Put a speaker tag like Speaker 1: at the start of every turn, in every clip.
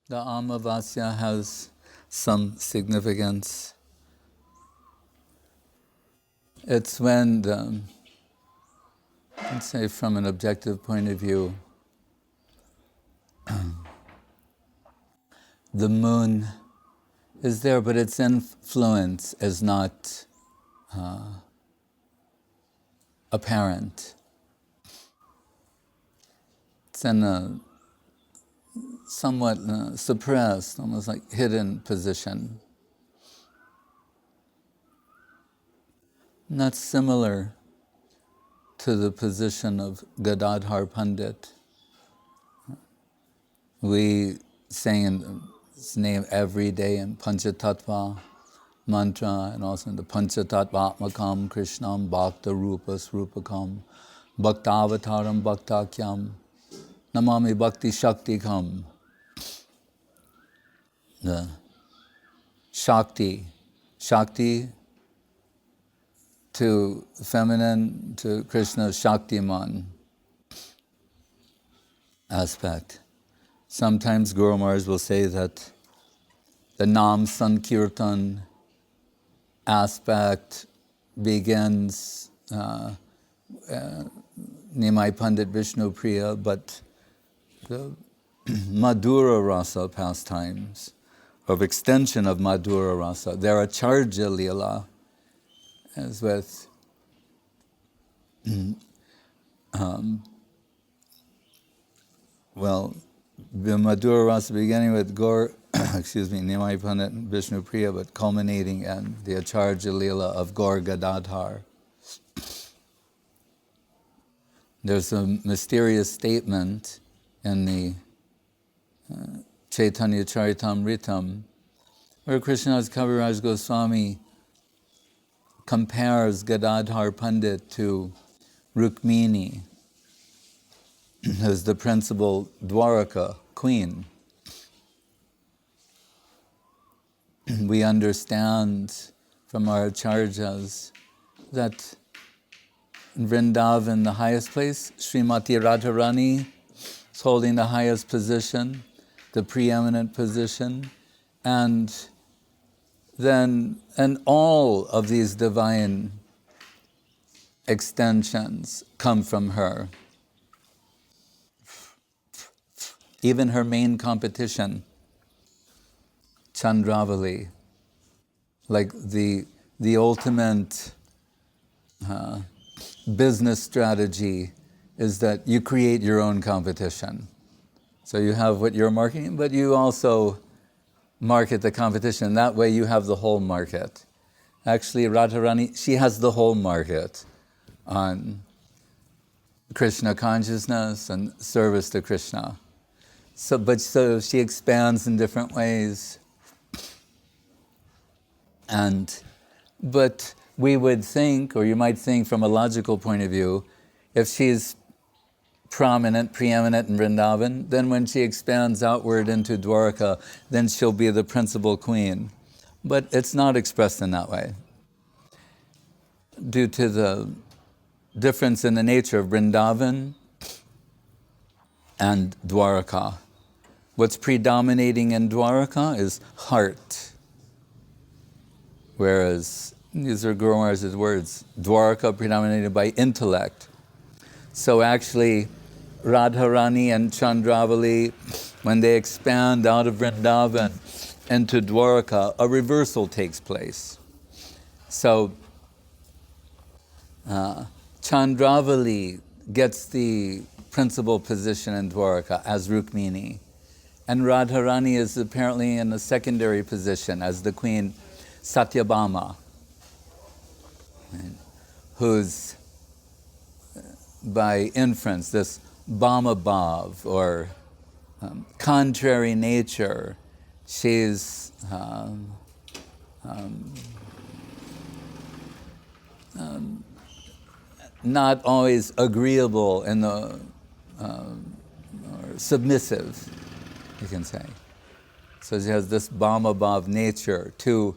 Speaker 1: The Amavasya has some significance. It's when, let's say from an objective point of view, the moon is there, but its influence is not apparent. It's in a somewhat suppressed, almost like hidden position. Not similar to the position of Gadadhar Pandit. We sing his name every day in Panchatattva mantra, and also in the Panchatattva-atmakam Krishnam Bhakta Rupa Srupakam Bhaktavataram Bhaktakyam Namami Bhakti Shaktikam. The Shakti to feminine, to Krishna's Shaktiman aspect. Sometimes Guru Maharaj will say that the Nam Sankirtan aspect begins Nimai Pandit Vishnu Priya, but the Madhura Rasa pastimes, of extension of Madhura Rasa, there are Charja Lila, as with the Madhura Rasa beginning with Nimai Pandit Vishnu Priya, but culminating in the Acharya Lila of Gaur Gadadhar. There's a mysterious statement in the Chaitanya Charitamritam where Krishnadas Kaviraj Goswami compares Gadadhar Pandit to Rukmini, who's the principal Dwaraka queen. We understand from our acharyas that in Vrindavan, the highest place, Srimati Radharani is holding the highest position, the preeminent position, and all of these divine extensions come from her. Even her main competition, Chandravali, like the ultimate business strategy is that you create your own competition. So you have what you're marketing, but you also market the competition. That way you have the whole market. Actually, Radharani, she has the whole market on Krishna consciousness and service to Krishna. So she expands in different ways. But we would think, or you might think from a logical point of view, if she's prominent, preeminent in Vrindavan, then when she expands outward into Dwaraka, then she'll be the principal queen. But it's not expressed in that way, due to the difference in the nature of Vrindavan and Dwaraka. What's predominating in Dwaraka is heart, whereas, these are Guru Maharaj's words, Dwaraka predominated by intellect. So actually, Radharani and Chandravali, when they expand out of Vrindavan into Dwaraka, a reversal takes place. So Chandravali gets the principal position in Dwaraka as Rukmini, and Radharani is apparently in a secondary position as the queen Satyabhama, who's by inference this Bhamabhav, or contrary nature. She's not always agreeable in the or submissive, you can say. So she has this Bhamabhav nature to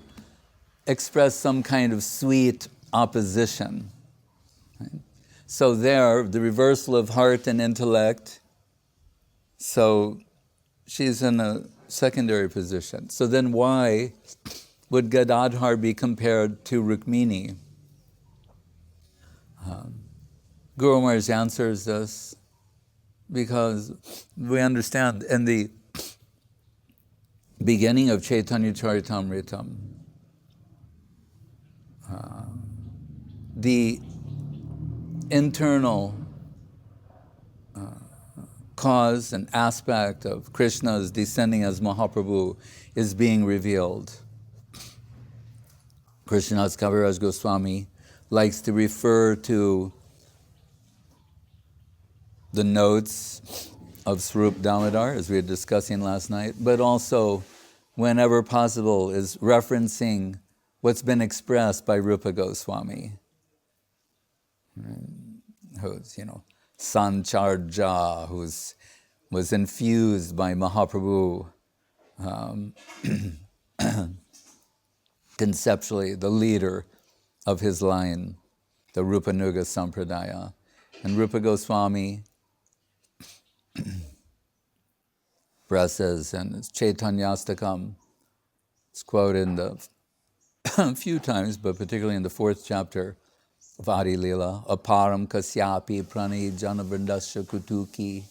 Speaker 1: express some kind of sweet opposition. Right? So there, the reversal of heart and intellect. So she's in a secondary position. So then why would Gadadhar be compared to Rukmini? Guru Maharaj answers this because we understand in the beginning of Chaitanya Charitamritam, the internal cause and aspect of Krishna's descending as Mahaprabhu is being revealed. Krishnadas Kaviraj Goswami likes to refer to the notes of Swarup Damodar, as we were discussing last night, but also, whenever possible, is referencing what's been expressed by Rupa Goswami, who's, Sancharja, was infused by Mahaprabhu, conceptually the leader of his line, the Rupanuga Sampradaya. And Rupa Goswami expresses in his Chaitanyastakam, it's quoted in a few times, but particularly in the 4th chapter of Adi Lila, Aparam Kasyapi Prani Janavrindasya Kutuki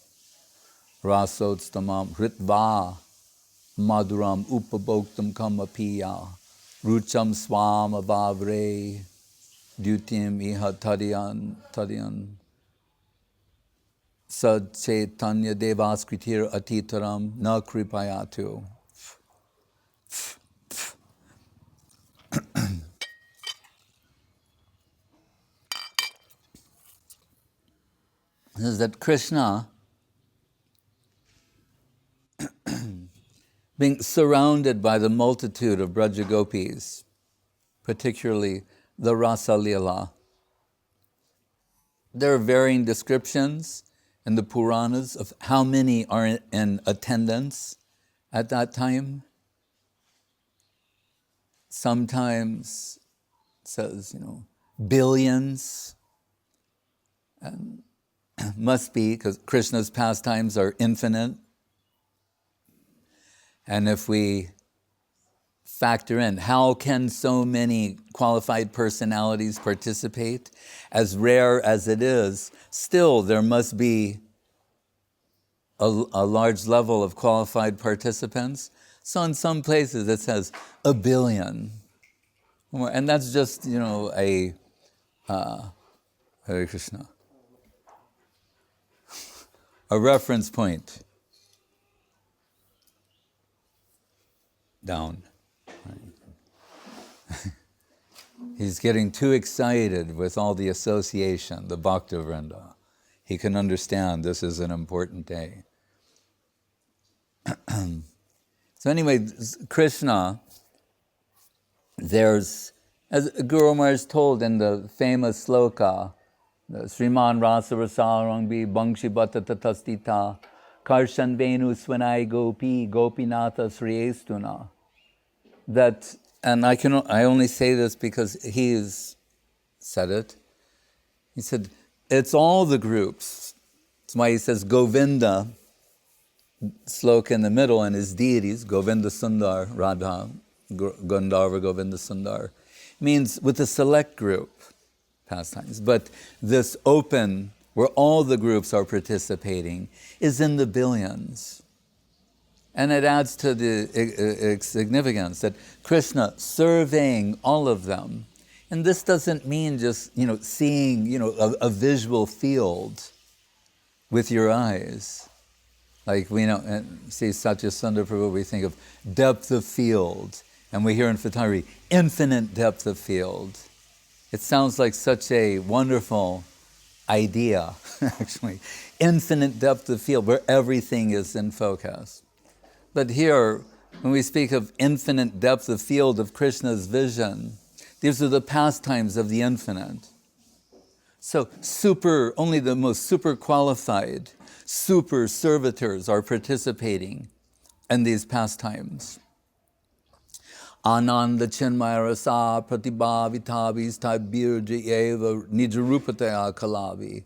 Speaker 1: Rasotstamam Ritva Madhuram Upabhoktam Kamapiya Rucham Swam Avavre Dutim Iha Tadyan Sad Chaitanya Devaskritir Atitaram Na Kripayatu. Is that Krishna, being surrounded by the multitude of Braja Gopis, particularly the Rasa Lila. There are varying descriptions in the Puranas of how many are in attendance at that time. Sometimes it says, billions. And must be, because Krishna's pastimes are infinite. And if we factor in, how can so many qualified personalities participate? As rare as it is, still there must be a large level of qualified participants. So in some places it says 1 billion. And that's just, Hare Krishna. A reference point. Down. He's getting too excited with all the association, the Bhakta Vrinda. He can understand this is an important day. So anyway, Krishna, as Guru Maharaj told in the famous sloka, the Sriman Rasa Rasarangbi Bangshi Bhatta Tatastita Karshan Venu Swanai Gopi Gopinatha Sriyestuna. That, and I only say this because he's said it. He said, it's all the groups. That's why he says Govinda, sloka in the middle, and his deities, Govinda Sundar, Radha, Gandharva Govinda Sundar, means with a select group pastimes. But this open, where all the groups are participating, is in the billions. And it adds to the significance that Krishna surveying all of them. And this doesn't mean just, seeing, a visual field with your eyes. Like we see Satya Sundar Prabhu, we think of depth of field. And we hear in photography, infinite depth of field. It sounds like such a wonderful idea, actually. Infinite depth of field, where everything is in focus. But here, when we speak of infinite depth of field of Krishna's vision, these are the pastimes of the infinite. So only the most super qualified, super servitors are participating in these pastimes. Ananda Chinmaya Rasa Pratibha Vitabis Tabir Jayeva Nijarupataya Kalavi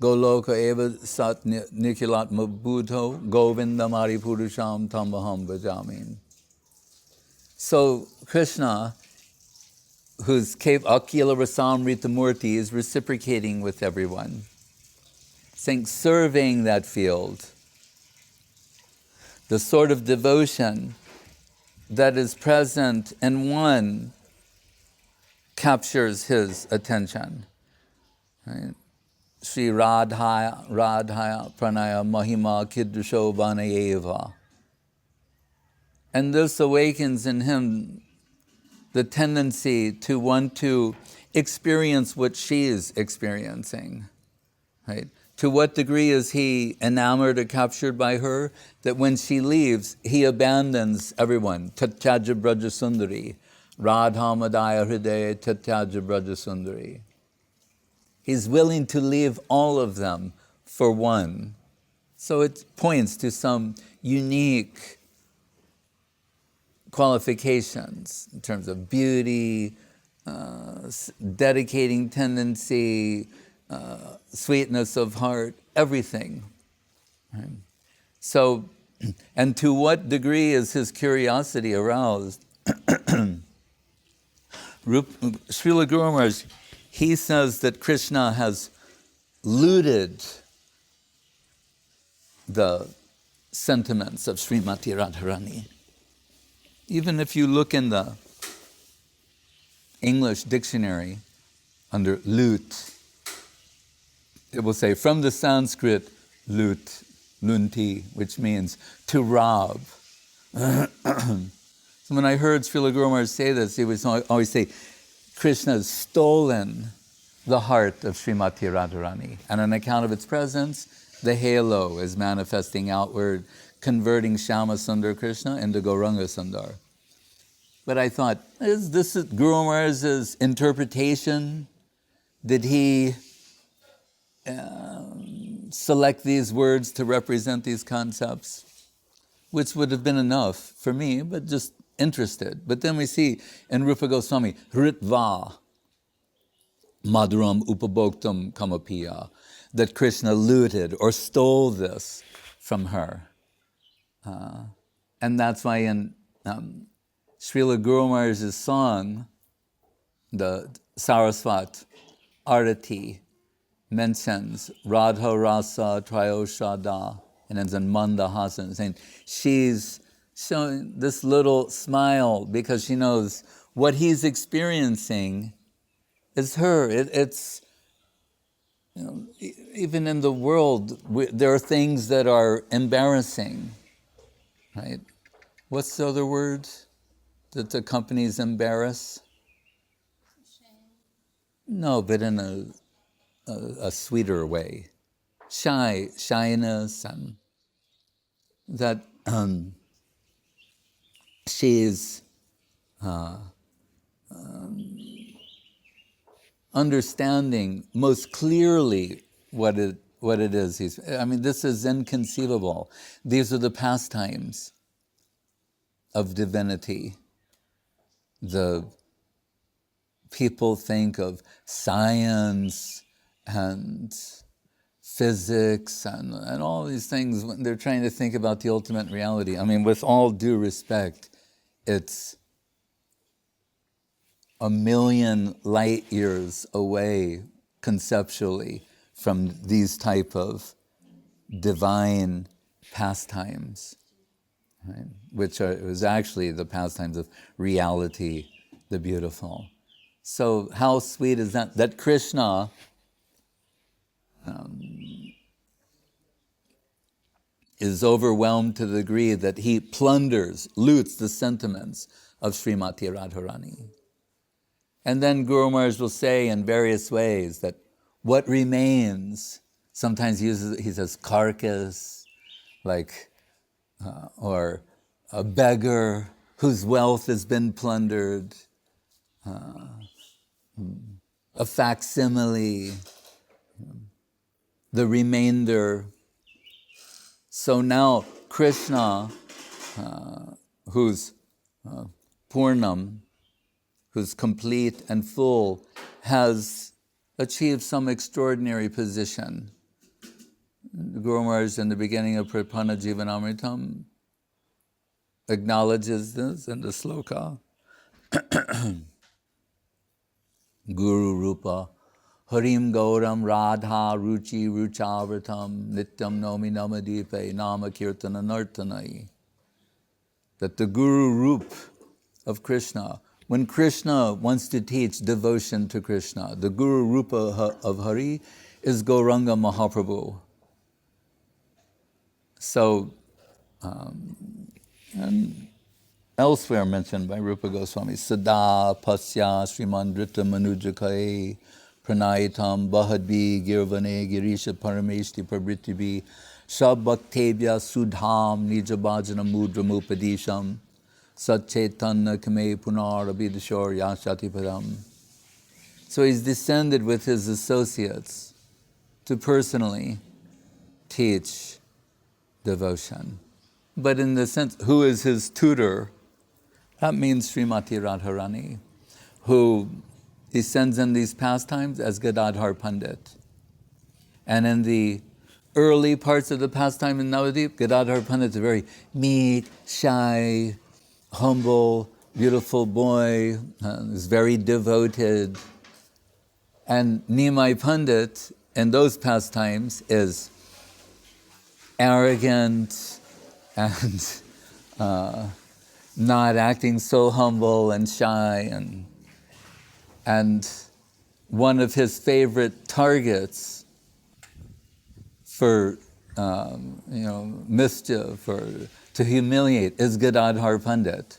Speaker 1: Goloka eva sat nikilat mabuto govindamari purusham tamaham bhajamin. So Krishna, who's Akila Rasamrita Murti, is reciprocating with everyone, saying, serving that field, the sort of devotion that is present in one captures his attention. Right? Sri Radhaya Pranaya Mahima Kidusho Vanayeva. And this awakens in him the tendency to want to experience what she is experiencing. Right? To what degree is he enamored or captured by her, that when she leaves, he abandons everyone. Tatyaja Braja Sundari. Radha Madaya Hridaya Tatyaja Braja Sundari. He's willing to leave all of them for one. So it points to some unique qualifications in terms of beauty, dedicating tendency, sweetness of heart, everything. Right? So, and to what degree is his curiosity aroused? Srila Guru Maharaj, he says that Krishna has looted the sentiments of Srimati Radharani. Even if you look in the English dictionary under loot, it will say from the Sanskrit loot, lunti, which means to rob. So when I heard Srila Guru Maharaj say this, he would always say, Krishna has stolen the heart of Srimati Radharani. And on account of its presence, the halo is manifesting outward, converting Shama Sundar Krishna into Gauranga Sundar. But I thought, is this Guru Maharaj's interpretation? Did he select these words to represent these concepts? Which would have been enough for me, but just interested. But then we see in Rupa Goswami, Ritva Madhuram Upabhoktam Kamapiya, that Krishna looted or stole this from her. And that's why in Srila Guru Maharaj's song, the Saraswat Arati, mentions Radha Rasa Trayoshada, and ends in Manda Hasan, saying she's showing this little smile because she knows what he's experiencing is her. It's even in the world, there are things that are embarrassing, right? What's the other word that the companies embarrass? No, but in a sweeter way. Shyness, and that she's understanding most clearly what it is. This is inconceivable. These are the pastimes of divinity. The people think of science and physics and all these things when they're trying to think about the ultimate reality. With all due respect, it's a million light years away conceptually from these type of divine pastimes, right? Which was actually the pastimes of reality, the beautiful. So how sweet is that? That Krishna is overwhelmed to the degree that he loots the sentiments of Srimati Radharani. And then Guru Maharaj will say in various ways that what remains, sometimes he says carcass, or a beggar whose wealth has been plundered, a facsimile, the remainder. So now Krishna, who's Purnam, who's complete and full, has achieved some extraordinary position Guru Maharaj in the beginning of Prapana Jivanamritam acknowledges this in the sloka. Guru Rupa Harim Gauram Radha Ruchi Ruchavratam Nityam Nomi Namadipe Nama Kirtana Nartanai. That the Guru Rup of Krishna, when Krishna wants to teach devotion to Krishna, the Guru Rupa of Hari is Gauranga Mahaprabhu. So, and elsewhere mentioned by Rupa Goswami, Sada Pasya Srimandrita Manujakai Pranayitam Bahadbi Girvane Girisha Parameshti Prabhritibhi Shabbhaktebhya Sudham Nijabhajana Mudramupadisham Satchetanna Kame Punar Abhidashor Yashati Padam. So he's descended with his associates to personally teach devotion. But in the sense, who is his tutor? That means Srimati Radharani, who descends in these pastimes as Gadadhar Pandit. And in the early parts of the pastime in Navadip, Gadadhar Pandit is a very meek, shy, humble, beautiful boy, is very devoted. And Nimai Pandit in those pastimes is arrogant and not acting so humble and shy, and one of his favorite targets for mischief or to humiliate is Gadadhar Pandit.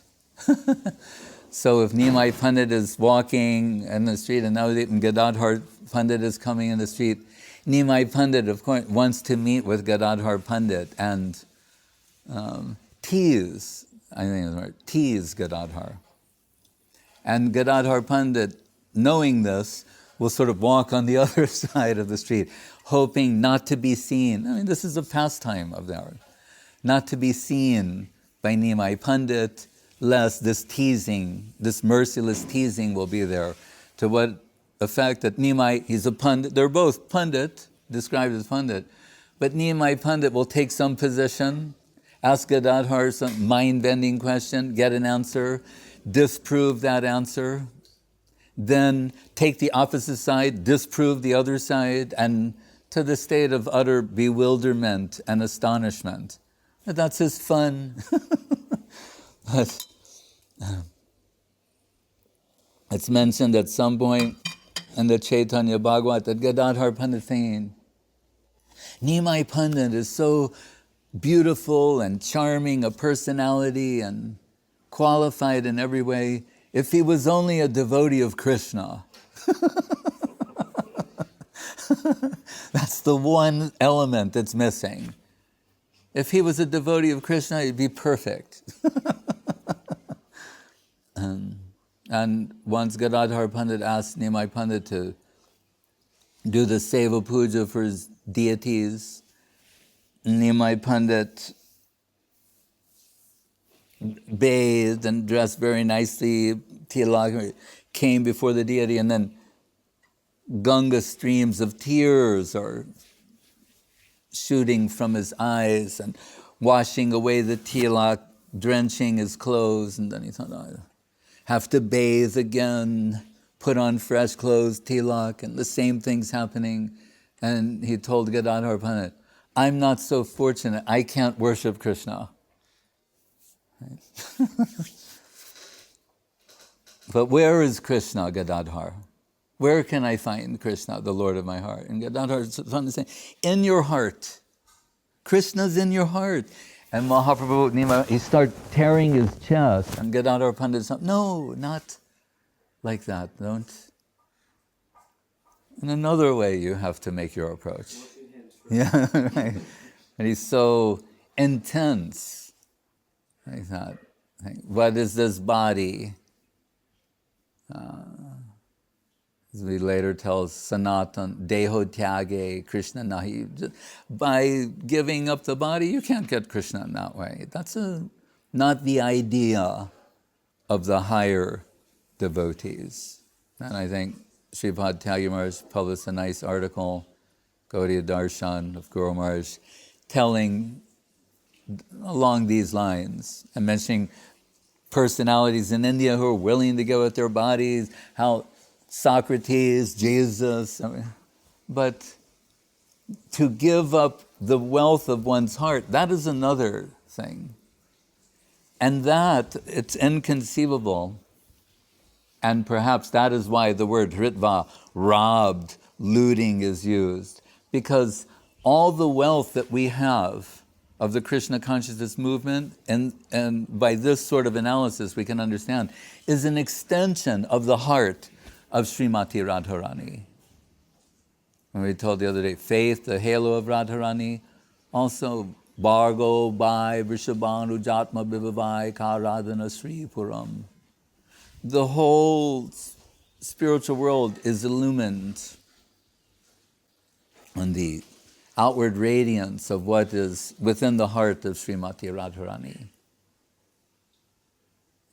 Speaker 1: So if Nimai Pandit is walking in the street and Gadadhar Pandit is coming in the street, Nimai Pandit, of course, wants to meet with Gadadhar Pandit and tease, I think it's right, tease Gadadhar. And Gadadhar Pandit, knowing this, will sort of walk on the other side of the street, hoping not to be seen. I mean, this is a pastime of theirs. Not to be seen by Nimai Pandit, lest this teasing, this merciless teasing will be there. To what effect that Nimai, he's a Pandit, they're both Pandit, described as Pandit, but Nimai Pandit will take some position, ask Gadadhar some mind-bending question, get an answer, disprove that answer, then take the opposite side, disprove the other side, and to the state of utter bewilderment and astonishment. That's his fun. But it's mentioned at some point in the Chaitanya Bhagavat that Gadadhar Pandit saying, Nimai Pandit is so beautiful and charming a personality and qualified in every way. If he was only a devotee of Krishna, that's the one element that's missing. If he was a devotee of Krishna, he'd be perfect. And once Gadadhar Pandit asked Nimai Pandit to do the Seva Puja for his deities, Nimai Pandit bathed and dressed very nicely, tilak, came before the deity, and then Ganga streams of tears are shooting from his eyes and washing away the tilak, drenching his clothes, and then he thought, I have to bathe again, put on fresh clothes, tilak, and the same thing's happening. And he told Gadadhar Pandit, I'm not so fortunate, I can't worship Krishna. Right? But where is Krishna, Gadadhar? Where can I find Krishna, the Lord of my heart? And Gadadhar is saying, in your heart. Krishna's in your heart. And Mahaprabhu, he starts tearing his chest. And Gadadhar Pandit said, no, not like that. Don't. In another way, you have to make your approach. Yeah, right. And he's so intense. I thought, what is this body? As we later tell Sanatan, Deho Tyage, Krishna Nahi. By giving up the body, you can't get Krishna in that way. That's not the idea of the higher devotees. And I think Sripad Tyagi Maharaj published a nice article Gaudiya Darshan of Guru Maharaj, telling along these lines and mentioning personalities in India who are willing to give up their bodies, how Socrates, Jesus, but to give up the wealth of one's heart, that is another thing. And that, it's inconceivable. And perhaps that is why the word hritva, robbed, looting, is used. Because all the wealth that we have of the Krishna consciousness movement, and by this sort of analysis we can understand, is an extension of the heart of Srimati Radharani. And we told the other day, faith, the halo of Radharani, also Bhargo, Bhai, Vrishabhanu, Jatma, Bhivavai, Karadhana, Sri Puram. The whole spiritual world is illumined on the outward radiance of what is within the heart of Srimati Radharani.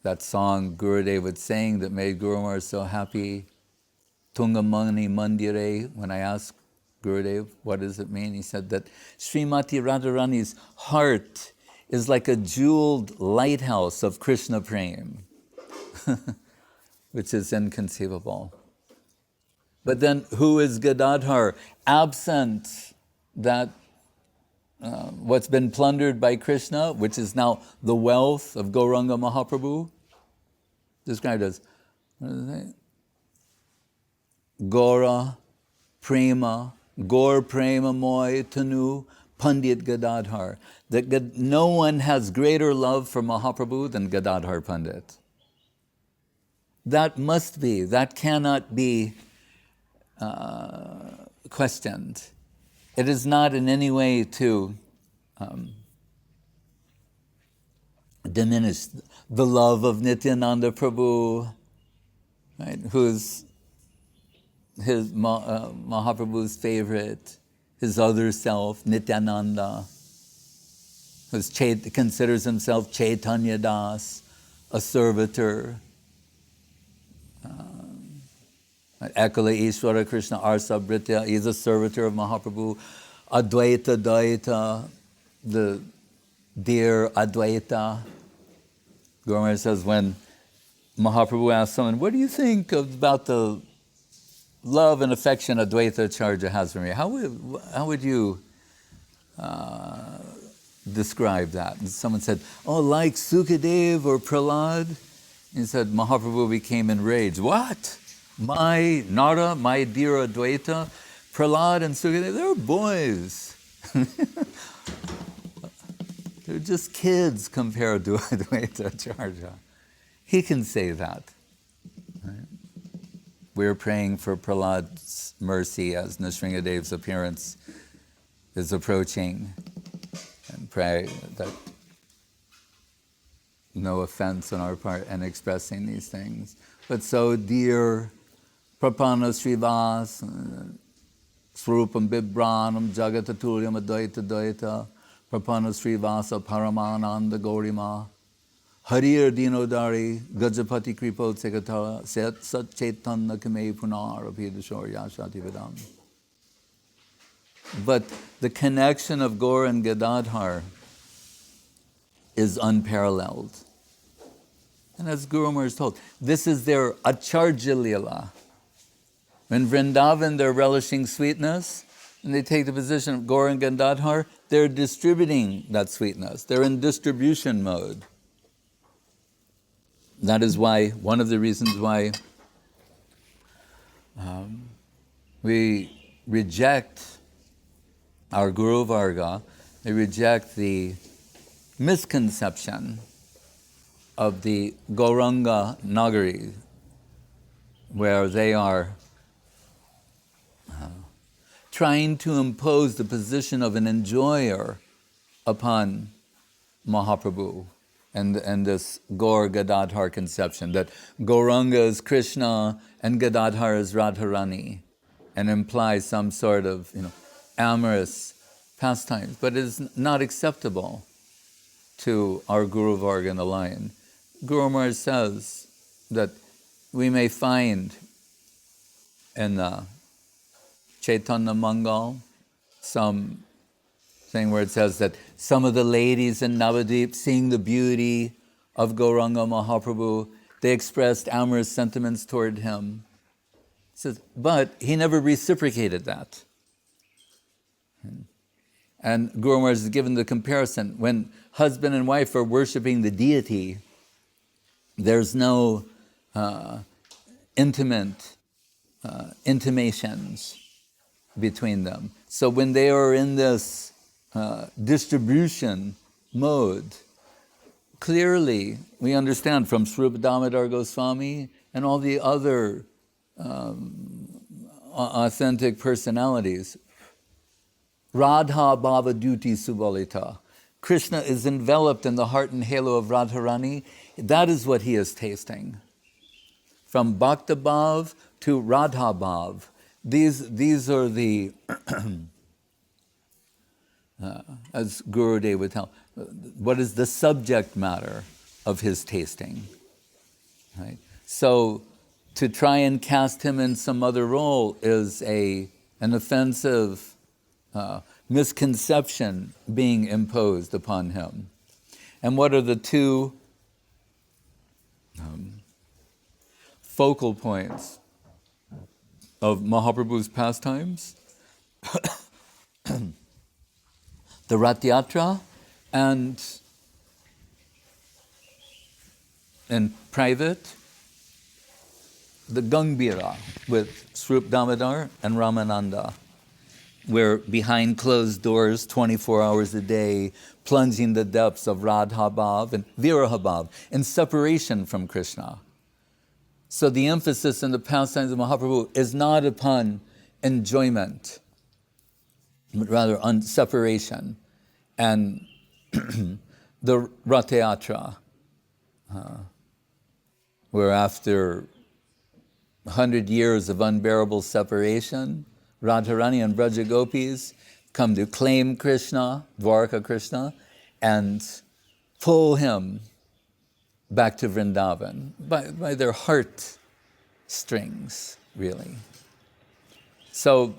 Speaker 1: That song Gurudev was saying that made Guru Maharaj so happy, Tungamani Mandire, when I asked Gurudev, what does it mean? He said that Srimati Radharani's heart is like a jeweled lighthouse of Krishna Prem, which is inconceivable. But then who is Gadadhar? Absent that what's been plundered by Krishna, which is now the wealth of Gauranga Mahaprabhu, described as Gora Prema, Gaur Prema Moy Tanu Pandit Gadadhar. That no one has greater love for Mahaprabhu than Gadadhar Pandit. That must be, that cannot be questioned. It is not in any way to diminish the love of Nityananda Prabhu, right, who's his Mahaprabhu's favorite, his other self, Nityananda, who considers himself Chaitanya Das, a servitor. Ekala Ishvara Krishna Arsa Britya, he's a servitor of Mahaprabhu. Advaita Daita, the dear Advaita. Guru Maharaj says when Mahaprabhu asks someone, what do you think about the love and affection Advaita Acharya has for me? How would you describe that? And someone said, oh, like Sukadev or Prahlad? He said, Mahaprabhu became enraged. What? My Nara, my dear Advaita, Prahlad and Sukadev, they're boys. They're just kids compared to Advaita Acharya. He can say that. Right? We're praying for Prahlad's mercy as Nrsingadev's appearance is approaching, and pray that no offense on our part in expressing these things. But so dear Prapanna Srivas, Swarupam Bibranam Jagataturyam Advaita Dvaita, Prapanna Srivasa Paramananda Gaurima, Harir Dinodari, Gajapati Kripo Sekatara, Sat Chaitanya Kame Punar Abhidashor Yashati Vedam. But the connection of Gaur and Gadadhar is unparalleled. And as Guru Maharaj told, this is their Acharya Lila. When Vrindavan, they're relishing sweetness, and they take the position of Gaur and Gadadhar, they're distributing that sweetness. They're in distribution mode. That is why, one of the reasons why we reject our Guru Varga, they reject the misconception of the Gauranga Nagari, where they are trying to impose the position of an enjoyer upon Mahaprabhu and this Gaur Gadadhar conception, that Gauranga is Krishna and Gadadhar is Radharani, and implies some sort of amorous pastimes, but it is not acceptable to our Guru Varga in the line. Guru Maharaj says that we may find in Chaitanya Mangal some thing where it says that some of the ladies in Navadvip, seeing the beauty of Gauranga Mahaprabhu, they expressed amorous sentiments toward him. It says, but he never reciprocated that. And Guru Maharaj is given the comparison. When husband and wife are worshiping the deity, there's no intimations between them. So when they are in this distribution mode, clearly we understand from Srila Damodar Goswami and all the other authentic personalities, Radha Bhava Duti Subalita. Krishna is enveloped in the heart and halo of Radharani. That is what he is tasting. From Bhakta Bhav to Radha Bhav. These are the, as Gurudev would tell, what is the subject matter of his tasting. Right? So to try and cast him in some other role is an offensive misconception being imposed upon him. And what are the two focal points of Mahaprabhu's pastimes? The Rath Yatra and in private, the Gangbira with Srup Damodar and Ramananda, where behind closed doors, 24 hours a day, plunging the depths of Radha Bhav and Viraha Bhav, in separation from Krishna. So the emphasis in the pastimes of Mahaprabhu is not upon enjoyment, but rather on separation. And the Rath Yatra, where after 100 years of unbearable separation, Radharani and Braja Gopis come to claim Krishna, Dwarka Krishna, and pull him back to Vrindavan by their heart strings, really. So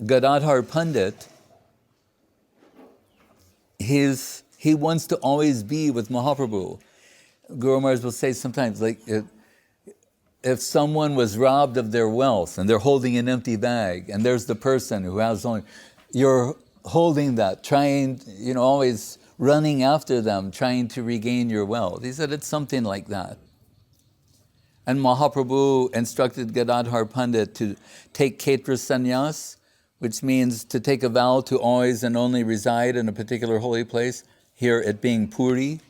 Speaker 1: Gadadhar Pandit, he wants to always be with Mahaprabhu. Guru Maharaj will say sometimes, like, if someone was robbed of their wealth and they're holding an empty bag, and there's the person who has only, you're holding that, trying, always running after them, trying to regain your wealth. He said it's something like that. And Mahaprabhu instructed Gadadhar Pandit to take Kshetra Sannyas, which means to take a vow to always and only reside in a particular holy place, here it being Puri.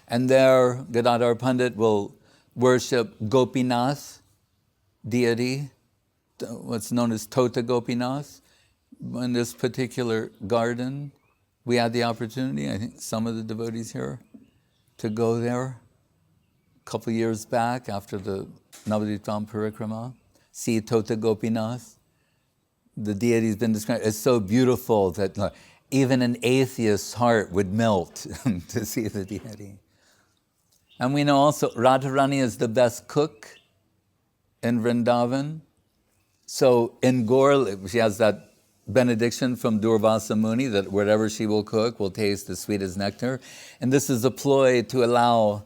Speaker 1: And there Gadadhar Pandit will worship Gopinath, deity, what's known as Tota Gopinath. In this particular garden, we had the opportunity, I think some of the devotees here, to go there a couple years back after the Navadvitam Parikrama, see Tota Gopinath. The deity has been described as so beautiful that even an atheist's heart would melt to see the deity. And we know also Radharani is the best cook in Vrindavan. So in Gaur, she has that benediction from Durvasa Muni that whatever she will cook will taste as sweet as nectar. And this is a ploy to allow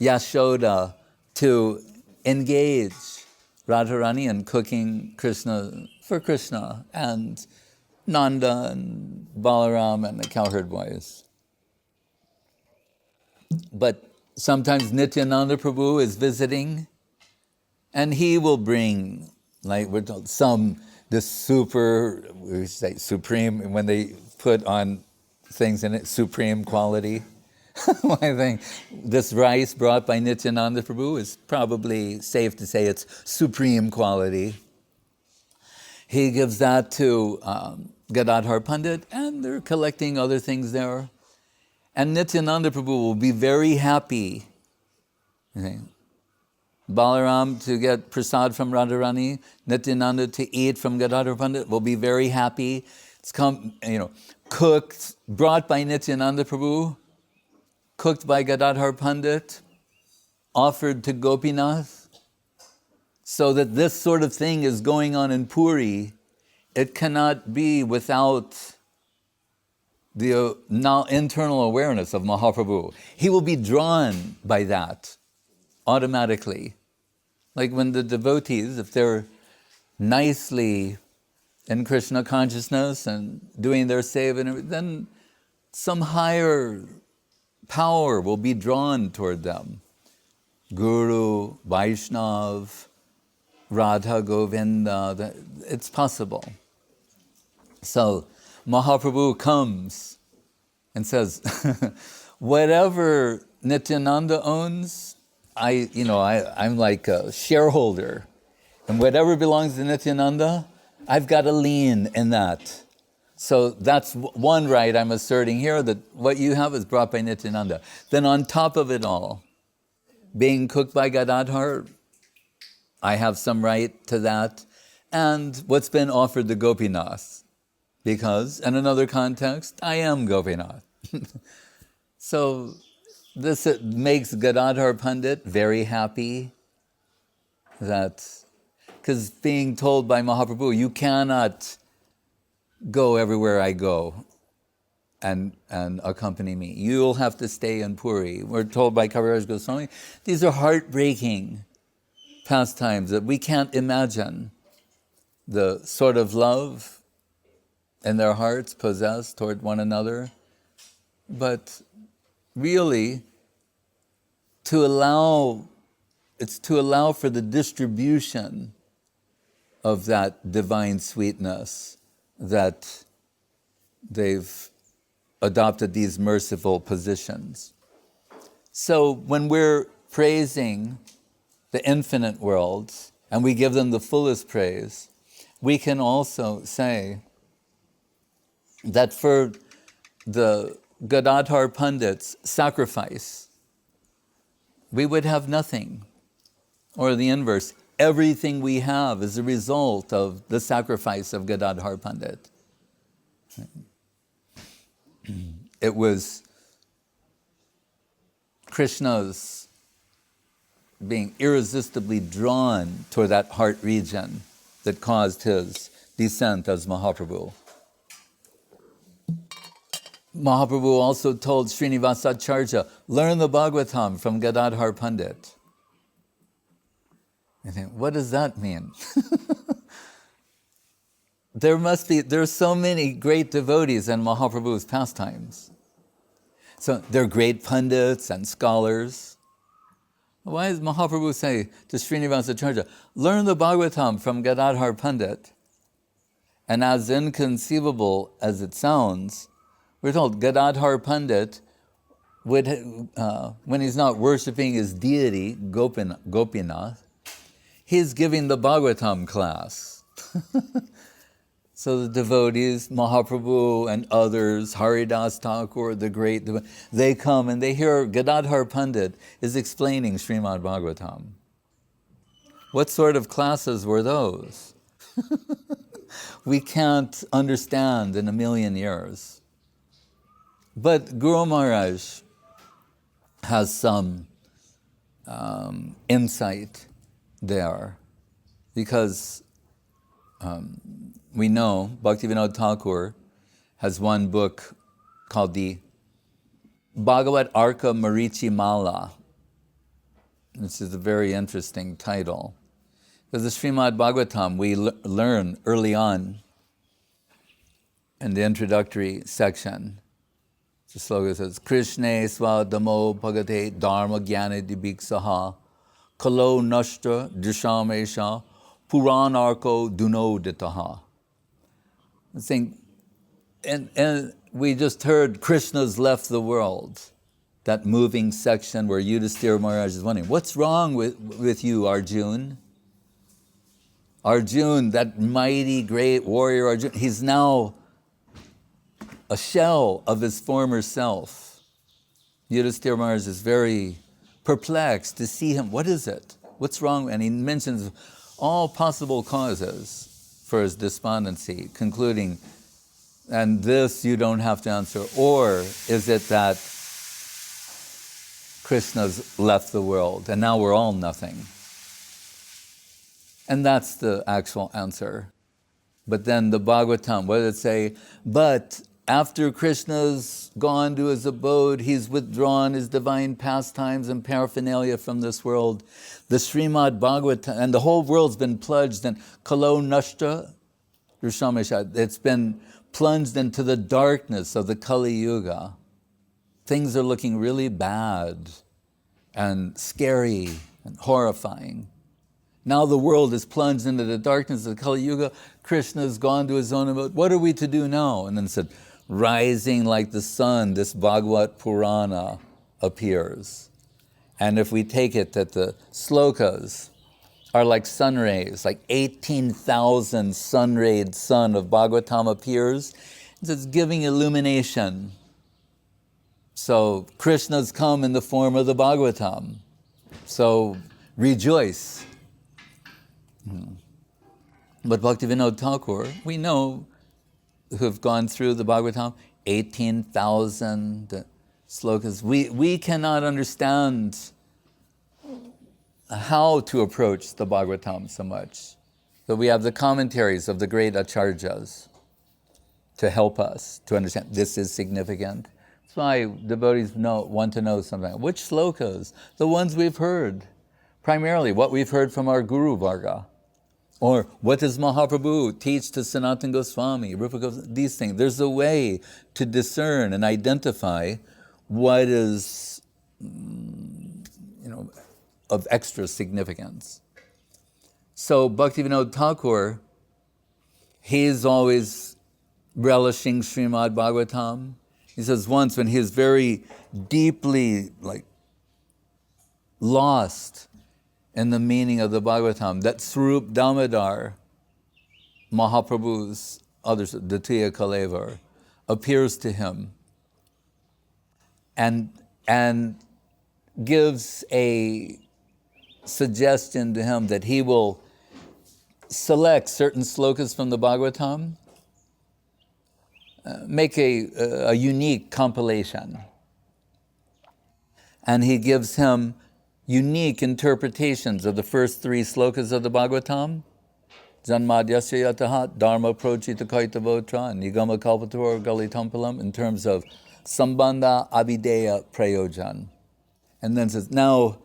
Speaker 1: Yashoda to engage Radharani in cooking Krishna for Krishna and Nanda and Balaram and the cowherd boys. But sometimes Nityananda Prabhu is visiting, and he will bring, like we're told, we say supreme, when they put on things in it, supreme quality. I think this rice brought by Nityananda Prabhu is probably safe to say it's supreme quality. He gives that to Gadadhar Pandit, and they're collecting other things there. And Nityananda Prabhu will be very happy. Okay. Balaram to get prasad from Radharani, Nityananda to eat from Gadadhar Pandit will be very happy. It's cooked, brought by Nityananda Prabhu, cooked by Gadadhar Pandit, offered to Gopinath, so that this sort of thing is going on in Puri, it cannot be without the internal awareness of Mahaprabhu. He will be drawn by that automatically. Like when the devotees, if they're nicely in Krishna consciousness and doing their seva and everything, then some higher power will be drawn toward them. Guru, Vaishnav, Radha Govinda, it's possible. So Mahaprabhu comes and says, whatever Nityananda owns, I'm like a shareholder. And whatever belongs to Nityananda, I've got a lien in that. So that's one right I'm asserting here, that what you have is brought by Nityananda. Then on top of it all, being cooked by Gadadhar, I have some right to that. And what's been offered to Gopinath. Because, in another context, I am Gopinath. So this makes Gadadhar Pandit very happy that, because being told by Mahaprabhu, you cannot go everywhere I go and accompany me. You'll have to stay in Puri. We're told by Kaviraj Goswami, these are heartbreaking pastimes that we can't imagine the sort of love in their hearts possess toward one another. But really, it's to allow for the distribution of that divine sweetness that they've adopted these merciful positions. So when we're praising the infinite worlds and we give them the fullest praise, we can also say that for the Gadadhar Pandit's sacrifice, we would have nothing. Or the inverse, everything we have is a result of the sacrifice of Gadadhar Pandit. It was Krishna's being irresistibly drawn toward that heart region that caused his descent as Mahaprabhu. Mahaprabhu also told Srinivasacharya, learn the Bhagavatam from Gadadhar Pandit. I think, what does that mean? There's so many great devotees in Mahaprabhu's pastimes. So they're great pundits and scholars. Why does Mahaprabhu say to Srinivasacharya, learn the Bhagavatam from Gadadhar Pandit? And as inconceivable as it sounds, we're told Gadadhar Pandit would, when he's not worshipping his deity, Gopinath, he's giving the Bhagavatam class. So the devotees, Mahaprabhu and others, Haridas Thakur, the great, they come and they hear Gadadhar Pandit is explaining Srimad Bhagavatam. What sort of classes were those? We can't understand in a million years. But Guru Maharaj has some insight there, because we know Bhaktivinoda Thakur has one book called the Bhagavad Arka Marichi Mala. This is a very interesting title. Because the Srimad Bhagavatam, we learn early on in the introductory section. The slogan says, Krishna swadamo bhagate dharma jnana dibhiksaha kalo nashtra drishamesha puranarko dunoditaha. I think, and we just heard Krishna's left the world, that moving section where Yudhisthira Maharaj is wondering, what's wrong with you, Arjun? Arjun, that mighty great warrior Arjun, he's now a shell of his former self. Yudhisthira Maharaj is very perplexed to see him. What is it? What's wrong? And he mentions all possible causes for his despondency, concluding, and this you don't have to answer. Or is it that Krishna's left the world and now we're all nothing? And that's the actual answer. But then the Bhagavatam, what did it say? But after Krishna's gone to his abode, he's withdrawn his divine pastimes and paraphernalia from this world. The Srimad Bhagavatam, and the whole world's been plunged in Kalo Nashta Rishamesha. It's been plunged into the darkness of the Kali Yuga. Things are looking really bad and scary and horrifying. Now the world is plunged into the darkness of the Kali Yuga. Krishna has gone to his own abode. What are we to do now? And then it said, rising like the sun, this Bhagavat Purana appears. And if we take it that the slokas are like sun rays, like 18,000 sun-rayed sun of Bhagavatam appears, it's giving illumination. So Krishna's come in the form of the Bhagavatam. So rejoice. But Bhaktivinoda Thakur, we know, who have gone through the Bhagavatam, 18,000 slokas. We cannot understand how to approach the Bhagavatam so much. So we have the commentaries of the great acharyas to help us to understand this is significant. That's why devotees want to know something. Which slokas? The ones we've heard. Primarily what we've heard from our Guru Varga. Or what does Mahaprabhu teach to Sanatana Goswami, Rupa Goswami, these things. There's a way to discern and identify what is, of extra significance. So Bhaktivinoda Thakur, he's always relishing Srimad Bhagavatam. He says once when he is very deeply lost in the meaning of the Bhagavatam, that Swarup Damodar, Mahaprabhu's other Ditiya Kalevar, appears to him and gives a suggestion to him that he will select certain slokas from the Bhagavatam, make a unique compilation. And he gives him unique interpretations of the first three slokas of the Bhagavatam. Janmadyasya yataha dharma prochita kaitavotra nigama kalpator galitampalam, in terms of sambandha abideya prayojan. And then says, now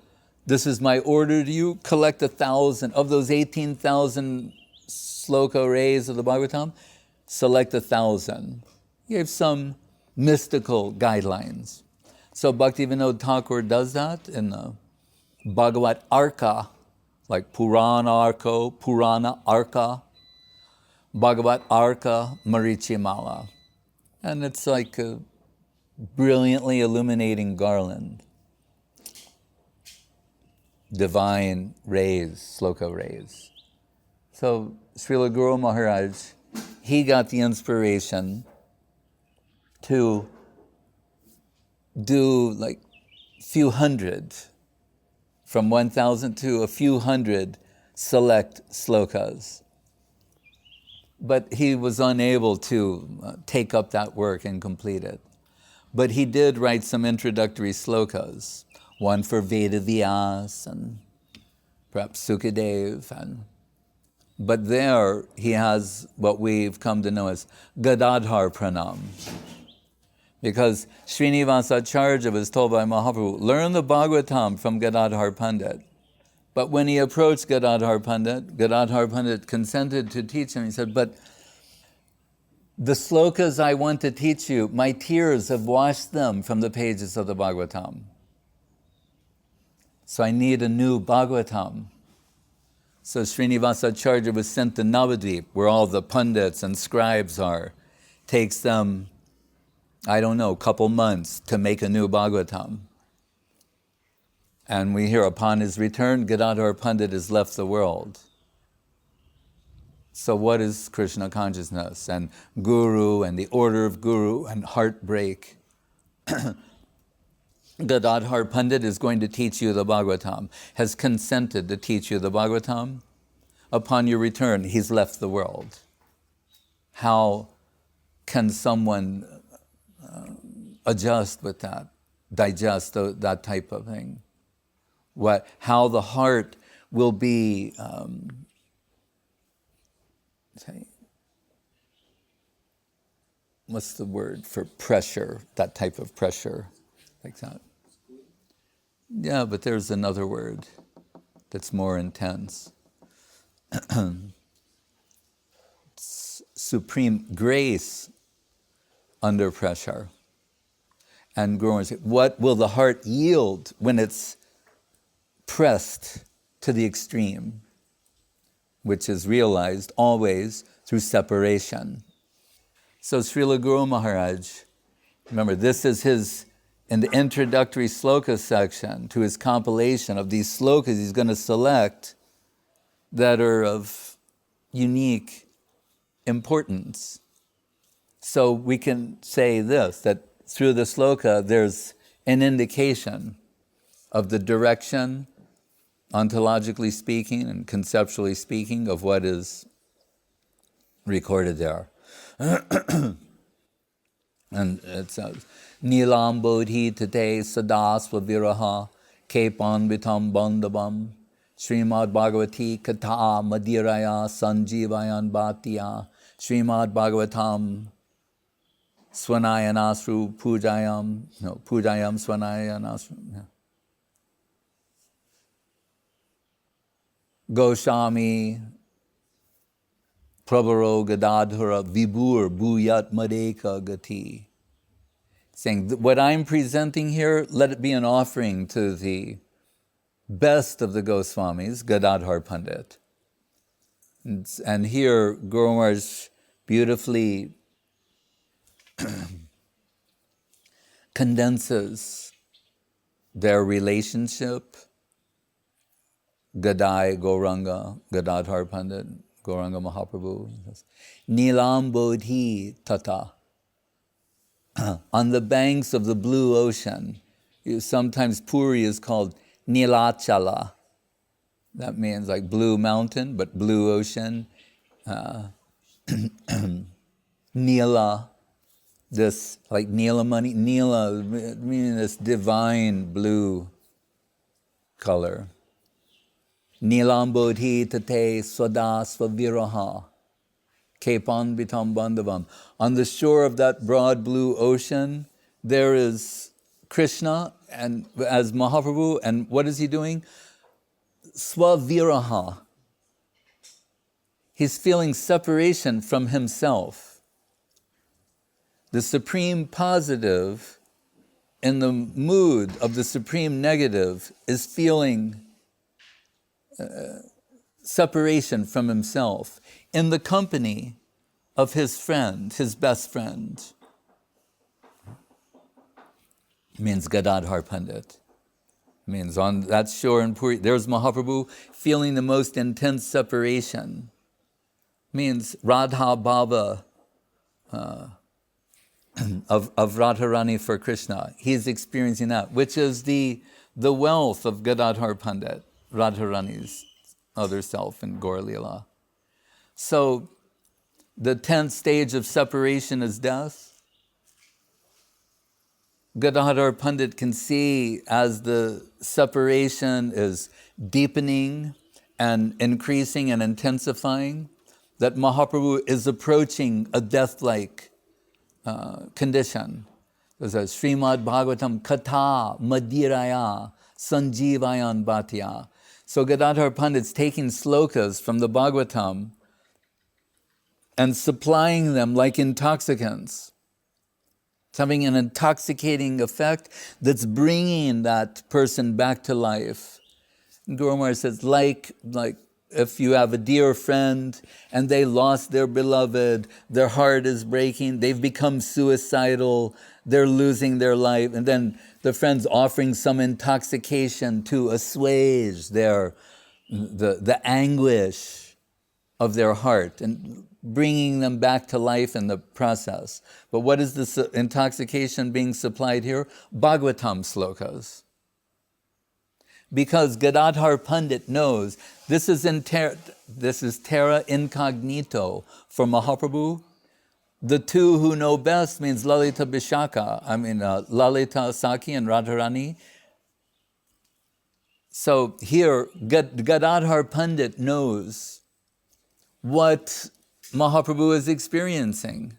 Speaker 1: this is my order to you, collect 1,000 of those 18,000 sloka rays of the Bhagavatam, select 1,000. He gave some mystical guidelines. So Bhaktivinoda Thakur does that in the Bhagavat Arka, like Purana Arka, Bhagavat Arka Marichimala. And it's like a brilliantly illuminating garland. Divine rays, sloka rays. So Srila Guru Maharaj, he got the inspiration to do like few hundred, from 1,000 to a few hundred select slokas. But he was unable to take up that work and complete it. But he did write some introductory slokas, one for Veda Vyas and perhaps Sukadev. But there he has what we've come to know as Gadadhar Pranam. Because Srinivasacharya was told by Mahaprabhu, learn the Bhagavatam from Gadadhar Pandit. But when he approached Gadadhar Pandit consented to teach him. He said, but the slokas I want to teach you, my tears have washed them from the pages of the Bhagavatam. So I need a new Bhagavatam. So Srinivasacharya was sent to Navadvip, where all the pundits and scribes are. Takes them, a couple months to make a new Bhagavatam. And we hear upon his return, Gadadhar Pandit has left the world. So what is Krishna consciousness and Guru and the order of Guru and heartbreak? Gadadhar Pandit is going to teach you the Bhagavatam, has consented to teach you the Bhagavatam. Upon your return, he's left the world. How can someone adjust with that, digest that type of thing? How the heart will be what's the word for pressure, that type of pressure, like that. Yeah, but there's another word that's more intense. Supreme grace under pressure. And Guru Maharaj said, what will the heart yield when it's pressed to the extreme, which is realized always through separation. So Srila Guru Maharaj, remember this is his, in the introductory sloka section to his compilation of these slokas he's going to select that are of unique importance. So we can say this, that through the sloka there's an indication of the direction, ontologically speaking and conceptually speaking, of what is recorded there. And it says, Nilam bodhi tate sadasva viraha kepan vitam bandabam Srimad Bhagavati Katha Madiraya Sanjivayan Bhatya Srimad Bhagavatam Swanayanasru Pujayam Swanayanasru. Yeah. Goswami Prabharo Gadadhara Vibhur Bhuyat Madeka Gati. Saying, what I'm presenting here, let it be an offering to the best of the Goswamis, Gadadhar Pandit. And here, Guru Maharaj beautifully condenses their relationship, Gadai Gauranga, Gadadhar Pandit, Gauranga Mahaprabhu. Nilam Bodhi Tata. On the banks of the blue ocean, sometimes Puri is called Nilachala. That means like blue mountain, but blue ocean. Nila, this like Nila money, Nila meaning this divine blue color. Nilam Bodhi Tate Swadasva Viraha Kepan Bitam Bandavam. On the shore of that broad blue ocean, there is Krishna and as Mahaprabhu, and what is he doing? Swaviraha. He's feeling separation from himself. The supreme positive in the mood of the supreme negative is feeling separation from himself in the company of his friend, his best friend. It means Gadadhar Pandit. It means on that shore in Puri, there's Mahaprabhu feeling the most intense separation. It means Radha Bhava of Radharani for Krishna. He's experiencing that, which is the wealth of Gadadhar Pandit, Radharani's other self in Gaur Leela. So the 10th stage of separation is death. Gadadhar Pandit can see as the separation is deepening and increasing and intensifying, that Mahaprabhu is approaching a death-like condition. There's a Srimad Bhagavatam Katha Madiraya Sanjivayan Bhatya. So Gadadhar Pandit's taking slokas from the Bhagavatam and supplying them like intoxicants. It's having an intoxicating effect that's bringing that person back to life. And Guru Maharaj says, like if you have a dear friend and they lost their beloved, their heart is breaking, they've become suicidal, they're losing their life, and then the friend's offering some intoxication to assuage the anguish of their heart and bringing them back to life in the process. But what is this intoxication being supplied here? Bhagavatam slokas. Because Gadadhar Pandit knows this is terra incognito for Mahaprabhu. The two who know best means Lalita Vishaka, Lalita Saki and Radharani. So here, Gadadhar Pandit knows what Mahaprabhu is experiencing.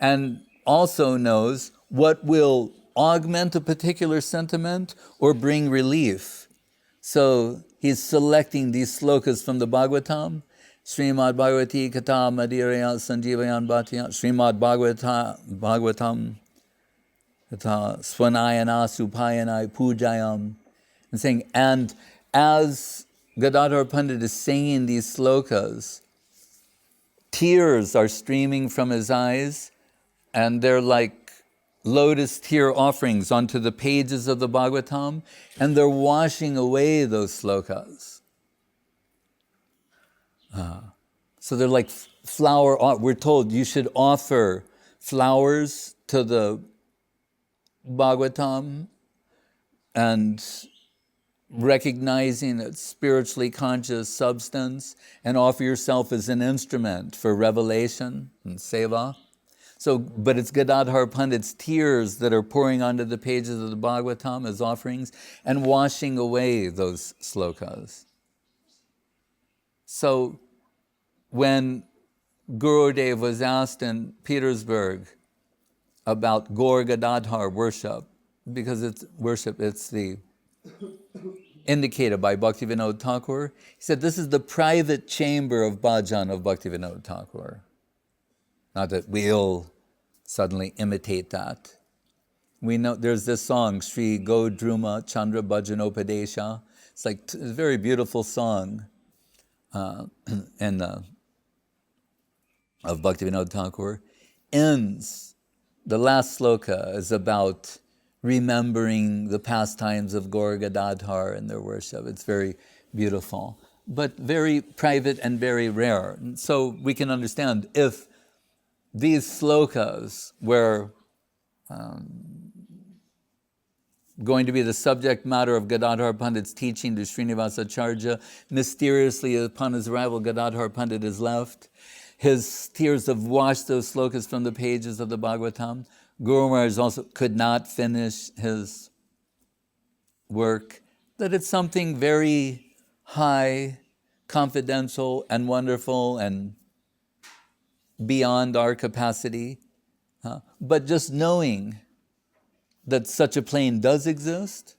Speaker 1: and also knows what will augment a particular sentiment or bring relief. So he's selecting these slokas from the Bhagavatam. Srimad Bhagavati Kata Madiraya Sanjivayan Bhatya Srimad Bhagavatam Kata Swanayana Supayanai Pujayam. And saying, and as Gadadhar Pandit is singing these slokas, tears are streaming from his eyes, and they're like lotus tear offerings onto the pages of the Bhagavatam, and they're washing away those slokas. So they're like we're told you should offer flowers to the Bhagavatam, and recognizing its spiritually conscious substance, and offer yourself as an instrument for revelation and seva. So, but it's Gadadhar Pandit's tears that are pouring onto the pages of the Bhagavatam as offerings and washing away those slokas. So, when Gurudev was asked in Petersburg about Gaur Gadadhar worship, because it's the indicated by Bhaktivinoda Thakur, he said, this is the private chamber of bhajan of Bhaktivinoda Thakur. Not that we'll suddenly imitate that. We know there's this song, Sri Godruma Chandra Bhajanopadesha. It's like a very beautiful song of Bhaktivinoda Thakur. Ends, the last sloka is about remembering the pastimes of Gaur Gadadhar and their worship. It's very beautiful, but very private and very rare. And so we can understand if these slokas were going to be the subject matter of Gadadhar Pandit's teaching to Srinivasacharya. Mysteriously, upon his arrival, Gadadhar Pandit is left. His tears have washed those slokas from the pages of the Bhagavatam. Guru Maharaj also could not finish his work. That it's something very high, confidential, and wonderful, and beyond our capacity. But just knowing that such a plane does exist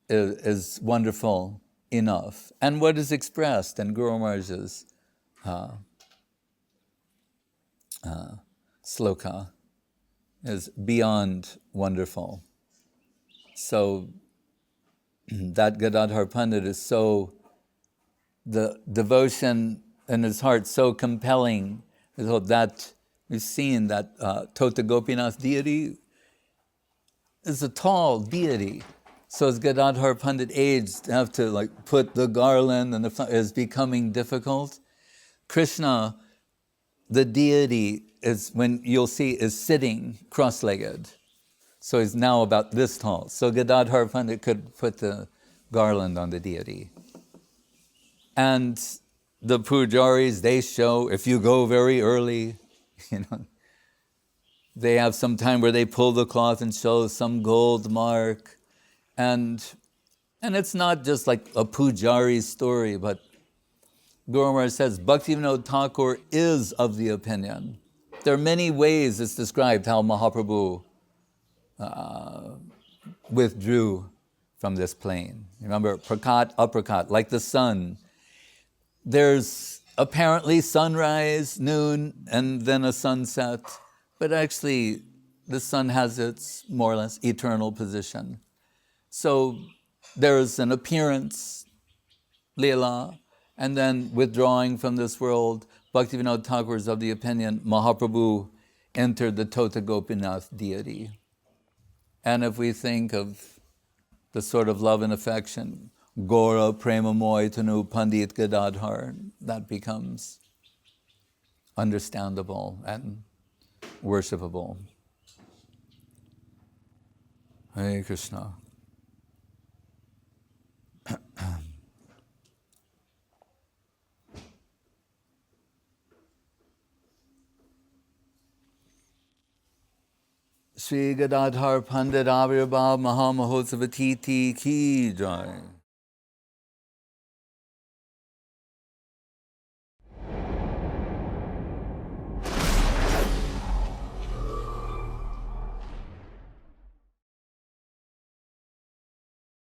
Speaker 1: is wonderful enough. And what is expressed in Guru Maharaj's sloka is beyond wonderful. So that Gadadhar Pandit is so, the devotion in his heart so compelling, that we've seen that Tota Gopinath deity is a tall deity. So as Gadadhar Pandit aged, to have to put the garland and is becoming difficult. Krishna, the deity, is, when you'll see, is sitting cross-legged. So he's now about this tall. So Gadadhar Pandit could put the garland on the deity. And the pujaris, they show, if you go very early, they have some time where they pull the cloth and show some gold mark. And it's not just like a pujari story, but Guru Maharaj says, Bhaktivinoda Thakur is of the opinion. There are many ways it's described how Mahaprabhu withdrew from this plane. Remember, prakat, aprakat, like the sun. There's apparently sunrise, noon, and then a sunset, but actually the sun has its more or less eternal position. So there's an appearance, Leela, and then withdrawing from this world. Bhaktivinoda Thakur is of the opinion Mahaprabhu entered the Tota Gopinath deity. And if we think of the sort of love and affection, Gora Premamoy Tanu Pandit Gadadhar, that becomes understandable and worshipable. Hare Krishna. Shri Gadadhar Pandit Avirbhav Mahamahotsavatiti Ki Jai.